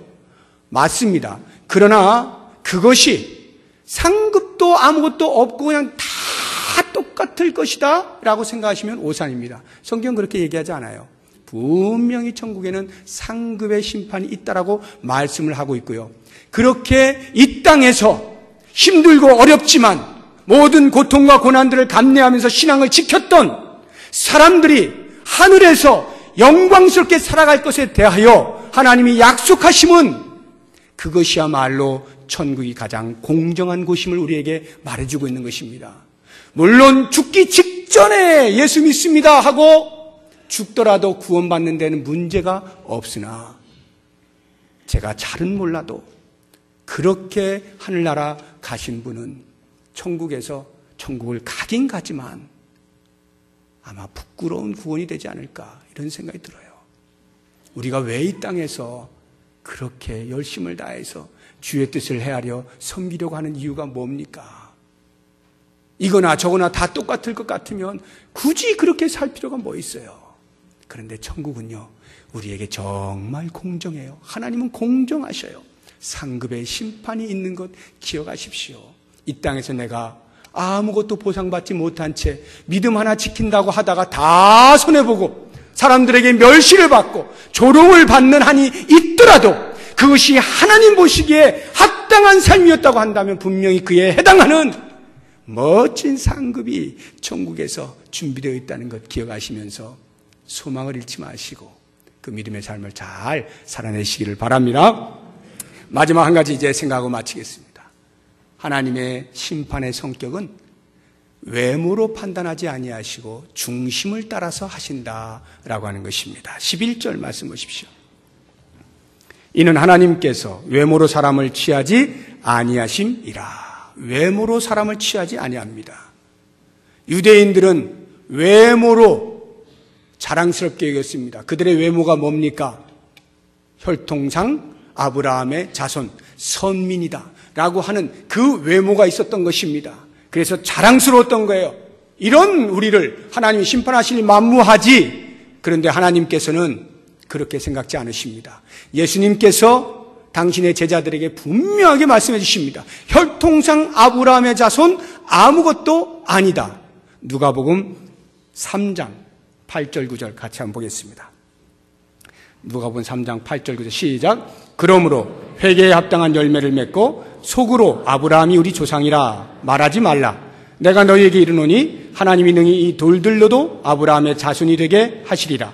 맞습니다. 그러나 그것이 상급도 아무것도 없고 그냥 다 똑같을 것이다 라고 생각하시면 오산입니다. 성경은 그렇게 얘기하지 않아요. 분명히 천국에는 상급의 심판이 있다라고 말씀을 하고 있고요. 그렇게 이 땅에서 힘들고 어렵지만 모든 고통과 고난들을 감내하면서 신앙을 지켰던 사람들이 하늘에서 영광스럽게 살아갈 것에 대하여 하나님이 약속하심은 그것이야말로 천국이 가장 공정한 곳임을 우리에게 말해주고 있는 것입니다. 물론 죽기 직전에 예수 믿습니다 하고 죽더라도 구원받는 데는 문제가 없으나 제가 잘은 몰라도 그렇게 하늘나라 가신 분은 천국에서 천국을 가긴 가지만 아마 부끄러운 구원이 되지 않을까 이런 생각이 들어요. 우리가 왜 이 땅에서 그렇게 열심을 다해서 주의 뜻을 헤아려 섬기려고 하는 이유가 뭡니까? 이거나 저거나 다 똑같을 것 같으면 굳이 그렇게 살 필요가 뭐 있어요? 그런데 천국은요, 우리에게 정말 공정해요. 하나님은 공정하셔요. 상급의 심판이 있는 것 기억하십시오. 이 땅에서 내가 아무것도 보상받지 못한 채 믿음 하나 지킨다고 하다가 다 손해보고 사람들에게 멸시를 받고 조롱을 받는 한이 있더라도 그것이 하나님 보시기에 합당한 삶이었다고 한다면 분명히 그에 해당하는 멋진 상급이 천국에서 준비되어 있다는 것 기억하시면서 소망을 잃지 마시고 그 믿음의 삶을 잘 살아내시기를 바랍니다. 마지막 한 가지 이제 생각하고 마치겠습니다. 하나님의 심판의 성격은 외모로 판단하지 아니하시고 중심을 따라서 하신다라고 하는 것입니다. 11절 말씀 보십시오. 이는 하나님께서 외모로 사람을 취하지 아니하심이라. 외모로 사람을 취하지 아니합니다. 유대인들은 외모로 자랑스럽게 여겼습니다. 그들의 외모가 뭡니까? 혈통상 아브라함의 자손, 선민이다 라고 하는 그 외모가 있었던 것입니다. 그래서 자랑스러웠던 거예요. 이런 우리를 하나님이 심판하시니 만무하지. 그런데 하나님께서는 그렇게 생각지 않으십니다. 예수님께서 당신의 제자들에게 분명하게 말씀해 주십니다. 혈통상 아브라함의 자손 아무것도 아니다. 누가복음 3장 8절 9절 같이 한번 보겠습니다. 누가복음 3장 8절 9절 시작. 그러므로 회개에 합당한 열매를 맺고 속으로 아브라함이 우리 조상이라 말하지 말라. 내가 너희에게 이르노니 하나님이 능히 이 돌들로도 아브라함의 자손이 되게 하시리라.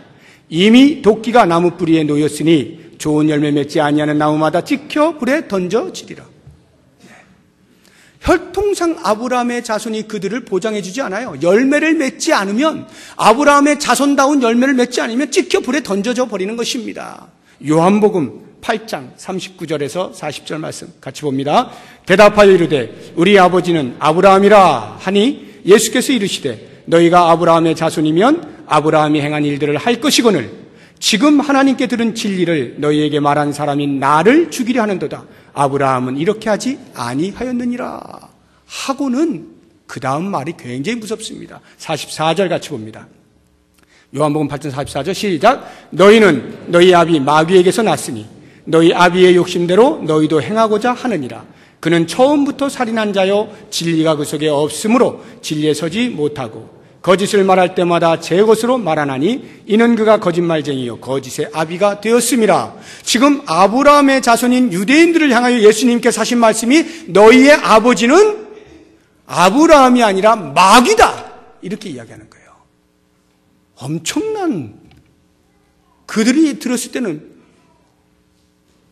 이미 도끼가 나무 뿌리에 놓였으니 좋은 열매 맺지 아니하는 나무마다 찍혀 불에 던져지리라. 혈통상 아브라함의 자손이 그들을 보장해 주지 않아요. 열매를 맺지 않으면, 아브라함의 자손다운 열매를 맺지 않으면 찍혀 불에 던져져 버리는 것입니다. 요한복음 8장 39절에서 40절 말씀 같이 봅니다. 대답하여 이르되 우리 아버지는 아브라함이라 하니 예수께서 이르시되 너희가 아브라함의 자손이면 아브라함이 행한 일들을 할 것이거늘 지금 하나님께 들은 진리를 너희에게 말한 사람이 나를 죽이려 하는도다. 아브라함은 이렇게 하지 아니하였느니라 하고는 그 다음 말이 굉장히 무섭습니다. 44절 같이 봅니다. 요한복음 8장 44절 시작. 너희는 너희 아비 마귀에게서 났으니 너희 아비의 욕심대로 너희도 행하고자 하느니라. 그는 처음부터 살인한 자요 진리가 그 속에 없으므로 진리에 서지 못하고 거짓을 말할 때마다 제 것으로 말하나니 이는 그가 거짓말쟁이요 거짓의 아비가 되었음이라. 지금 아브라함의 자손인 유대인들을 향하여 예수님께서 하신 말씀이 너희의 아버지는 아브라함이 아니라 마귀다, 이렇게 이야기하는 거예요. 엄청난, 그들이 들었을 때는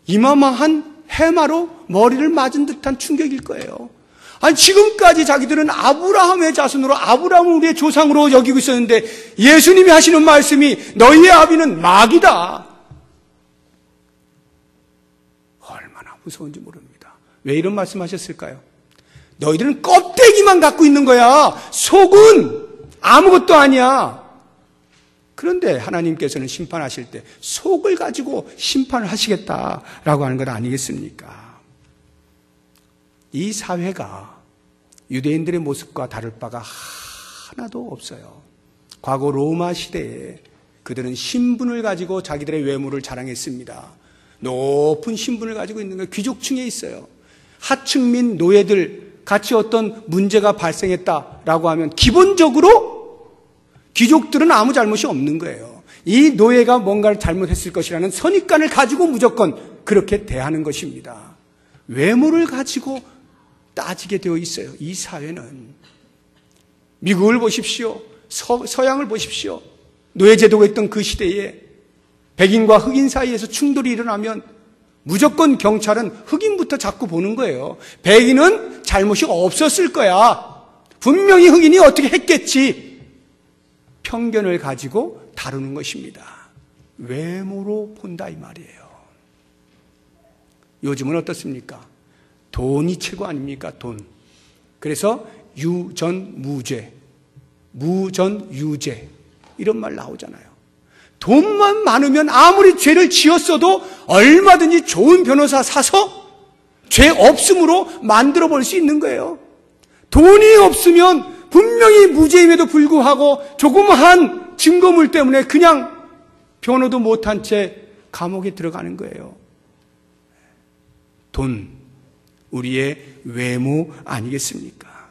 이마마한 해마로 머리를 맞은 듯한 충격일 거예요. 아니, 지금까지 자기들은 아브라함의 자손으로, 아브라함을 우리의 조상으로 여기고 있었는데 예수님이 하시는 말씀이 너희의 아비는 마귀다. 얼마나 무서운지 모릅니다. 왜 이런 말씀하셨을까요? 너희들은 껍데기만 갖고 있는 거야. 속은 아무것도 아니야. 그런데 하나님께서는 심판하실 때 속을 가지고 심판을 하시겠다라고 하는 것 아니겠습니까? 이 사회가 유대인들의 모습과 다를 바가 하나도 없어요. 과거 로마 시대에 그들은 신분을 가지고 자기들의 외모를 자랑했습니다. 높은 신분을 가지고 있는 게 귀족층에 있어요. 하층 및 노예들 같이 어떤 문제가 발생했다라고 하면 기본적으로 귀족들은 아무 잘못이 없는 거예요. 이 노예가 뭔가를 잘못했을 것이라는 선입관을 가지고 무조건 그렇게 대하는 것입니다. 외모를 가지고 따지게 되어 있어요. 이 사회는. 미국을 보십시오. 서양을 보십시오. 노예제도가 있던 그 시대에 백인과 흑인 사이에서 충돌이 일어나면 무조건 경찰은 흑인부터 자꾸 보는 거예요. 백인은 잘못이 없었을 거야. 분명히 흑인이 어떻게 했겠지. 편견을 가지고 다루는 것입니다. 외모로 본다 이 말이에요. 요즘은 어떻습니까? 돈이 최고 아닙니까? 돈. 그래서 유전무죄, 무전유죄 이런 말 나오잖아요. 돈만 많으면 아무리 죄를 지었어도 얼마든지 좋은 변호사 사서 죄 없음으로 만들어 볼 수 있는 거예요. 돈이 없으면 분명히 무죄임에도 불구하고 조그마한 증거물 때문에 그냥 변호도 못한 채 감옥에 들어가는 거예요. 돈, 우리의 외모 아니겠습니까?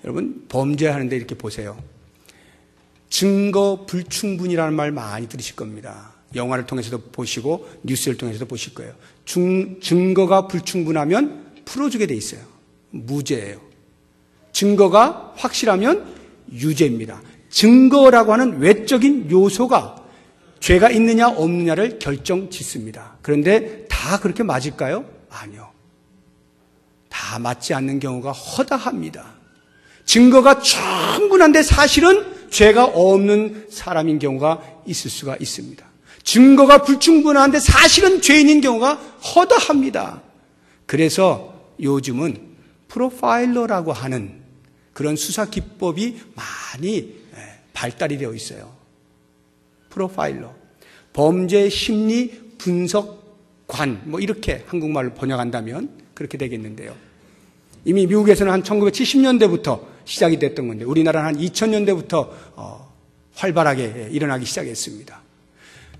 여러분, 범죄하는데 이렇게 보세요. 증거 불충분이라는 말 많이 들으실 겁니다. 영화를 통해서도 보시고 뉴스를 통해서도 보실 거예요. 증거가 불충분하면 풀어주게 돼 있어요. 무죄예요. 증거가 확실하면 유죄입니다. 증거라고 하는 외적인 요소가 죄가 있느냐 없느냐를 결정짓습니다. 그런데 다 그렇게 맞을까요? 아니요. 다 맞지 않는 경우가 허다합니다. 증거가 충분한데 사실은 죄가 없는 사람인 경우가 있을 수가 있습니다. 증거가 불충분한데 사실은 죄인인 경우가 허다합니다. 그래서 요즘은 프로파일러라고 하는 그런 수사 기법이 많이 발달이 되어 있어요. 프로파일러, 범죄 심리 분석관, 뭐 이렇게 한국말로 번역한다면 그렇게 되겠는데요. 이미 미국에서는 한 1970년대부터 시작이 됐던 건데 우리나라는 한 2000년대부터 활발하게 일어나기 시작했습니다.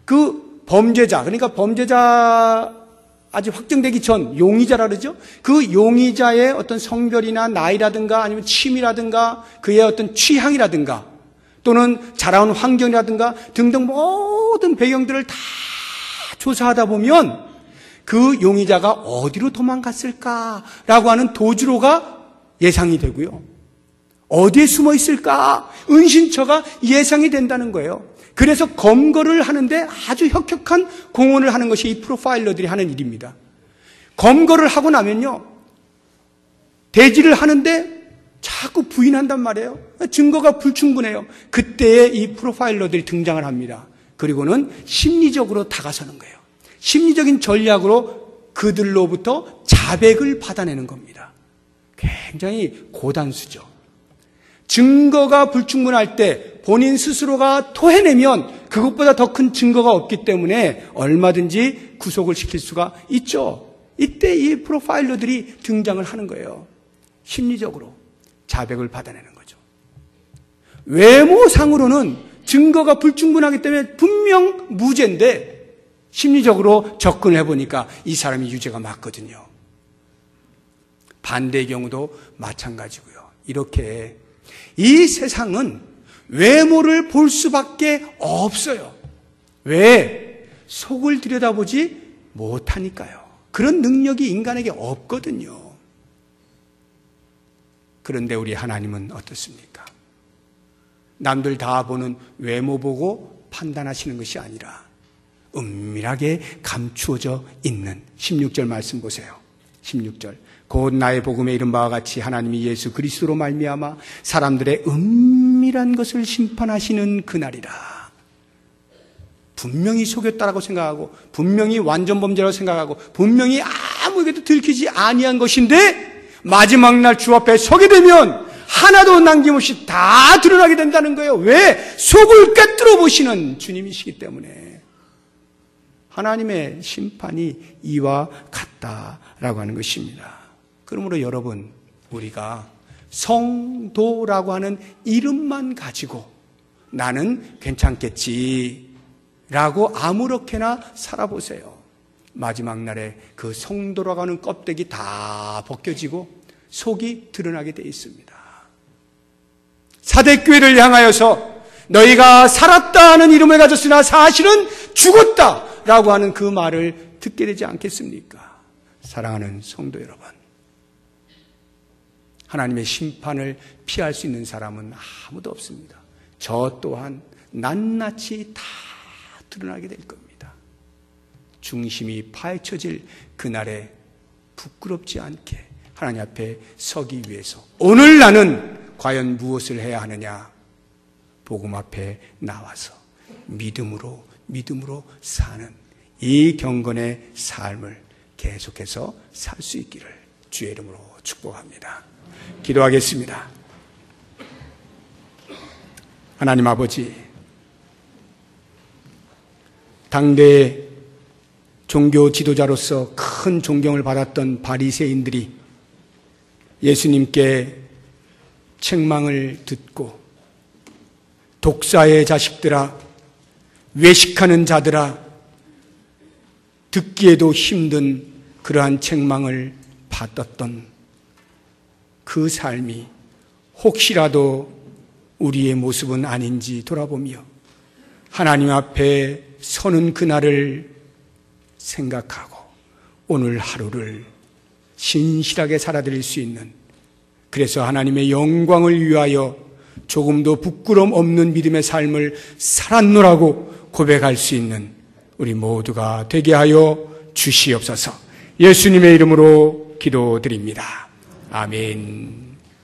그 범죄자, 그러니까 범죄자 아직 확정되기 전 용의자라 그러죠. 그 용의자의 어떤 성별이나 나이라든가 아니면 취미라든가 그의 어떤 취향이라든가 또는 자라온 환경이라든가 등등 모든 배경들을 다 조사하다 보면 그 용의자가 어디로 도망갔을까라고 하는 도주로가 예상이 되고요. 어디에 숨어 있을까? 은신처가 예상이 된다는 거예요. 그래서 검거를 하는데 아주 혁혁한 공헌을 하는 것이 이 프로파일러들이 하는 일입니다. 검거를 하고 나면요, 대지를 하는데 자꾸 부인한단 말이에요. 증거가 불충분해요. 그때에 이 프로파일러들이 등장을 합니다. 그리고는 심리적으로 다가서는 거예요. 심리적인 전략으로 그들로부터 자백을 받아내는 겁니다. 굉장히 고단수죠. 증거가 불충분할 때 본인 스스로가 토해내면 그것보다 더 큰 증거가 없기 때문에 얼마든지 구속을 시킬 수가 있죠. 이때 이 프로파일러들이 등장을 하는 거예요. 심리적으로 자백을 받아내는 거죠. 외모상으로는 증거가 불충분하기 때문에 분명 무죄인데 심리적으로 접근을 해보니까 이 사람이 유죄가 맞거든요. 반대의 경우도 마찬가지고요. 이렇게 이 세상은 외모를 볼 수밖에 없어요. 왜? 속을 들여다보지 못하니까요. 그런 능력이 인간에게 없거든요. 그런데 우리 하나님은 어떻습니까? 남들 다 보는 외모 보고 판단하시는 것이 아니라 은밀하게 감추어져 있는 16절 말씀 보세요. 16절. 곧 나의 복음에 이른 바와 같이 하나님이 예수 그리스도로 말미암아 사람들의 은밀한 것을 심판하시는 그날이라. 분명히 속였다라고 생각하고 분명히 완전 범죄라고 생각하고 분명히 아무에게도 들키지 아니한 것인데 마지막 날 주 앞에 서게 되면 하나도 남김없이 다 드러나게 된다는 거예요. 왜? 속을 꿰뚫어 보시는 주님이시기 때문에. 하나님의 심판이 이와 같다라고 하는 것입니다. 그러므로 여러분, 우리가 성도라고 하는 이름만 가지고 나는 괜찮겠지라고 아무렇게나 살아보세요. 마지막 날에 그 성도라고 하는 껍데기 다 벗겨지고 속이 드러나게 되어 있습니다. 사대교회를 향하여서 너희가 살았다는 이름을 가졌으나 사실은 죽었다라고 하는 그 말을 듣게 되지 않겠습니까? 사랑하는 성도 여러분, 하나님의 심판을 피할 수 있는 사람은 아무도 없습니다. 저 또한 낱낱이 다 드러나게 될 겁니다. 중심이 파헤쳐질 그날에 부끄럽지 않게 하나님 앞에 서기 위해서 오늘 나는 과연 무엇을 해야 하느냐? 복음 앞에 나와서 믿음으로 사는 이 경건의 삶을 계속해서 살 수 있기를 주의 이름으로 축복합니다. 기도하겠습니다. 하나님 아버지, 당대의 종교 지도자로서 큰 존경을 받았던 바리새인들이 예수님께 책망을 듣고 독사의 자식들아, 외식하는 자들아, 듣기에도 힘든 그러한 책망을 받았던 그 삶이 혹시라도 우리의 모습은 아닌지 돌아보며 하나님 앞에 서는 그날을 생각하고 오늘 하루를 신실하게 살아드릴 수 있는, 그래서 하나님의 영광을 위하여 조금도 부끄럼 없는 믿음의 삶을 살았노라고 고백할 수 있는 우리 모두가 되게 하여 주시옵소서. 예수님의 이름으로 기도드립니다. 아멘.